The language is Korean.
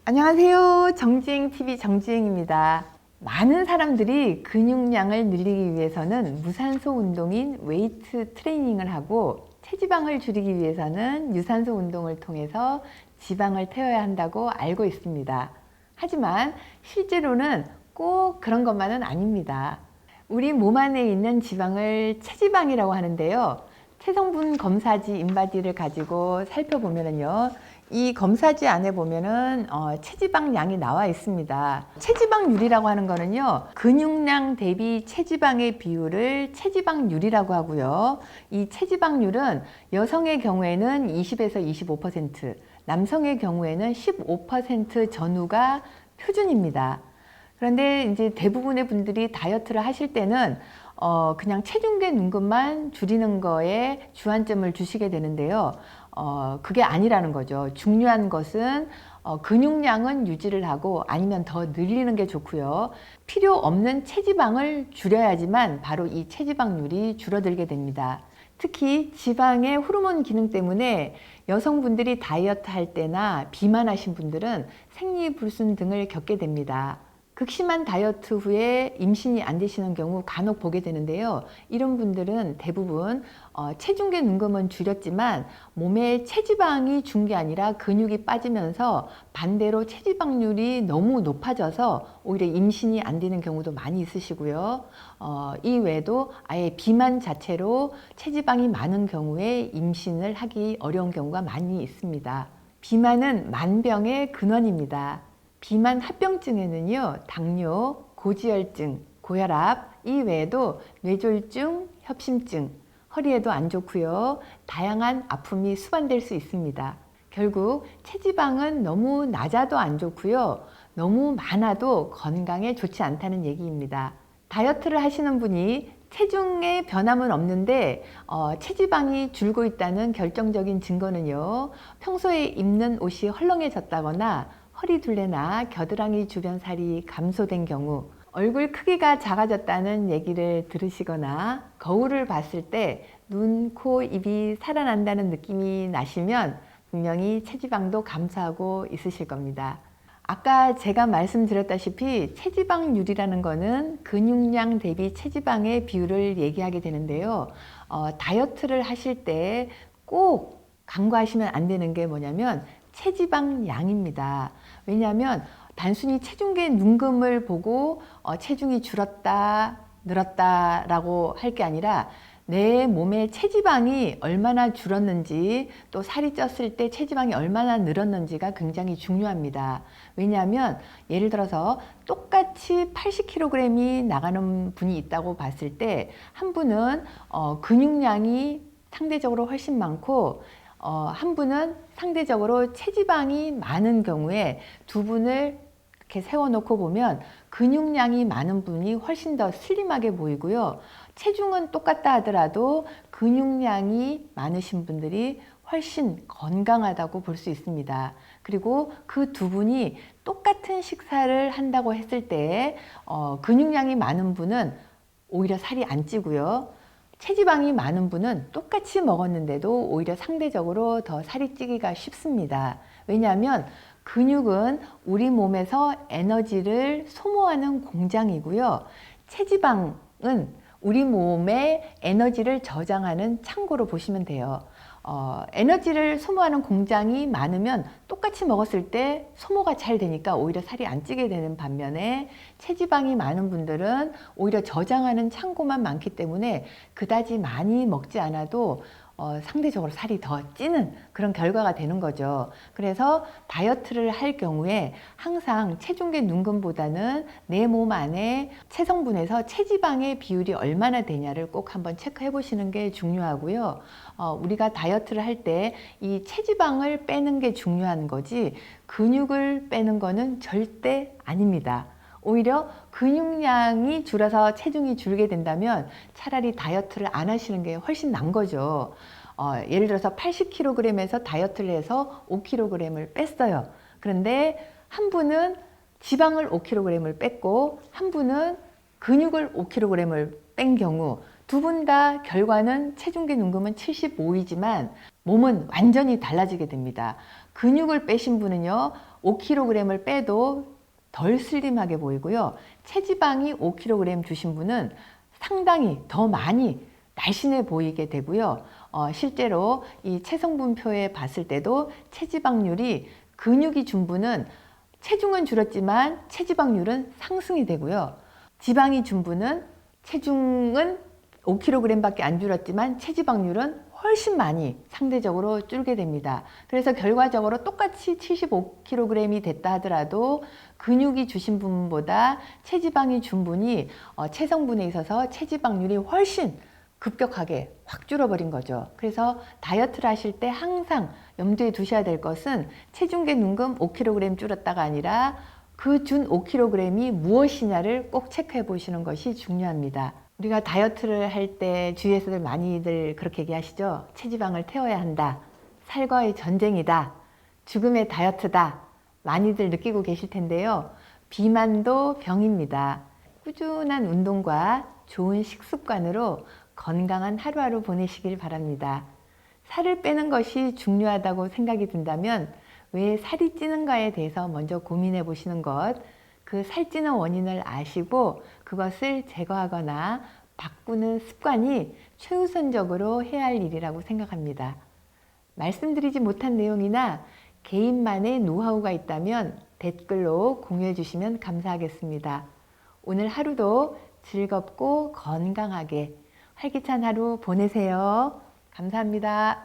안녕하세요. 정주행TV 정주행입니다. 많은 사람들이 근육량을 늘리기 위해서는 무산소 운동인 웨이트 트레이닝을 하고 체지방을 줄이기 위해서는 유산소 운동을 통해서 지방을 태워야 한다고 알고 있습니다. 하지만 실제로는 꼭 그런 것만은 아닙니다. 우리 몸 안에 있는 지방을 체지방이라고 하는데요. 체성분 검사지 인바디를 가지고 살펴보면요. 이 검사지 안에 보면은 체지방량이 나와 있습니다. 체지방률이라고 하는 거는요, 근육량 대비 체지방의 비율을 체지방률이라고 하고요. 이 체지방률은 여성의 경우에는 20에서 25%, 남성의 경우에는 15% 전후가 표준입니다. 그런데 이제 대부분의 분들이 다이어트를 하실 때는 그냥 체중계 눈금만 줄이는 거에 주안점을 주시게 되는데요. 그게 아니라는 거죠. 중요한 것은 근육량은 유지를 하고 아니면 더 늘리는 게 좋고요. 필요 없는 체지방을 줄여야지만 바로 이 체지방률이 줄어들게 됩니다. 특히 지방의 호르몬 기능 때문에 여성분들이 다이어트 할 때나 비만하신 분들은 생리불순 등을 겪게 됩니다. 극심한 다이어트 후에 임신이 안 되시는 경우 간혹 보게 되는데요. 이런 분들은 대부분 체중계 눈금은 줄였지만 몸에 체지방이 준 게 아니라 근육이 빠지면서 반대로 체지방률이 너무 높아져서 오히려 임신이 안 되는 경우도 많이 있으시고요. 이 외에도 아예 비만 자체로 체지방이 많은 경우에 임신을 하기 어려운 경우가 많이 있습니다. 비만은 만병의 근원입니다. 비만 합병증에는요, 당뇨, 고지혈증, 고혈압, 이 외에도 뇌졸중, 협심증, 허리에도 안 좋고요. 다양한 아픔이 수반될 수 있습니다. 결국 체지방은 너무 낮아도 안 좋고요. 너무 많아도 건강에 좋지 않다는 얘기입니다. 다이어트를 하시는 분이 체중에 변함은 없는데 체지방이 줄고 있다는 결정적인 증거는요, 평소에 입는 옷이 헐렁해졌다거나 허리둘레나 겨드랑이 주변 살이 감소된 경우, 얼굴 크기가 작아졌다는 얘기를 들으시거나 거울을 봤을 때 눈, 코, 입이 살아난다는 느낌이 나시면 분명히 체지방도 감소하고 있으실 겁니다. 아까 제가 말씀드렸다시피 체지방률이라는 거는 근육량 대비 체지방의 비율을 얘기하게 되는데요. 다이어트를 하실 때 꼭 간과하시면 안 되는 게 뭐냐면 체지방량입니다. 왜냐하면 단순히 체중계 눈금을 보고 체중이 줄었다, 늘었다 라고 할 게 아니라 내 몸의 체지방이 얼마나 줄었는지 또 살이 쪘을 때 체지방이 얼마나 늘었는지가 굉장히 중요합니다. 왜냐하면 예를 들어서 똑같이 80kg이 나가는 분이 있다고 봤을 때 한 분은 근육량이 상대적으로 훨씬 많고 한 분은 상대적으로 체지방이 많은 경우에 두 분을 이렇게 세워놓고 보면 근육량이 많은 분이 훨씬 더 슬림하게 보이고요. 체중은 똑같다 하더라도 근육량이 많으신 분들이 훨씬 건강하다고 볼 수 있습니다. 그리고 그 두 분이 똑같은 식사를 한다고 했을 때 근육량이 많은 분은 오히려 살이 안 찌고요. 체지방이 많은 분은 똑같이 먹었는데도 오히려 상대적으로 더 살이 찌기가 쉽습니다. 왜냐하면 근육은 우리 몸에서 에너지를 소모하는 공장이고요. 체지방은 우리 몸에 에너지를 저장하는 창고로 보시면 돼요. 에너지를 소모하는 공장이 많으면 똑같이 먹었을 때 소모가 잘 되니까 오히려 살이 안 찌게 되는 반면에 체지방이 많은 분들은 오히려 저장하는 창고만 많기 때문에 그다지 많이 먹지 않아도 상대적으로 살이 더 찌는 그런 결과가 되는 거죠. 그래서 다이어트를 할 경우에 항상 체중계 눈금보다는 내 몸 안에 체성분에서 체지방의 비율이 얼마나 되냐를 꼭 한번 체크해 보시는 게 중요하고요. 우리가 다이어트를 할 때 이 체지방을 빼는 게 중요한 거지 근육을 빼는 거는 절대 아닙니다. 오히려 근육량이 줄어서 체중이 줄게 된다면 차라리 다이어트를 안 하시는 게 훨씬 난 거죠. 예를 들어서 80kg에서 다이어트를 해서 5kg을 뺐어요. 그런데 한 분은 지방을 5kg을 뺐고 한 분은 근육을 5kg을 뺀 경우 두 분 다 결과는 체중계 눈금은 75이지만 몸은 완전히 달라지게 됩니다. 근육을 빼신 분은요, 5kg을 빼도 덜 슬림하게 보이고요. 체지방이 5kg 주신 분은 상당히 더 많이 날씬해 보이게 되고요. 실제로 이 체성분표에 봤을 때도 체지방률이 근육이 준 분은 체중은 줄었지만 체지방률은 상승이 되고요. 지방이 준 분은 체중은 5kg 밖에 안 줄었지만 체지방률은 훨씬 많이 상대적으로 줄게 됩니다. 그래서 결과적으로 똑같이 75kg이 됐다 하더라도 근육이 주신 분보다 체지방이 준 분이 체성분에 있어서 체지방률이 훨씬 급격하게 확 줄어버린 거죠. 그래서 다이어트를 하실 때 항상 염두에 두셔야 될 것은 체중계 눈금 5kg 줄었다가 아니라 그 준 5kg이 무엇이냐를 꼭 체크해 보시는 것이 중요합니다. 우리가 다이어트를 할 때 주위에서들 많이들 그렇게 얘기하시죠. 체지방을 태워야 한다. 살과의 전쟁이다. 죽음의 다이어트다. 많이들 느끼고 계실 텐데요. 비만도 병입니다. 꾸준한 운동과 좋은 식습관으로 건강한 하루하루 보내시길 바랍니다. 살을 빼는 것이 중요하다고 생각이 든다면 왜 살이 찌는가에 대해서 먼저 고민해 보시는 것, 그 살찌는 원인을 아시고 그것을 제거하거나 바꾸는 습관이 최우선적으로 해야 할 일이라고 생각합니다. 말씀드리지 못한 내용이나 개인만의 노하우가 있다면 댓글로 공유해 주시면 감사하겠습니다. 오늘 하루도 즐겁고 건강하게 활기찬 하루 보내세요. 감사합니다.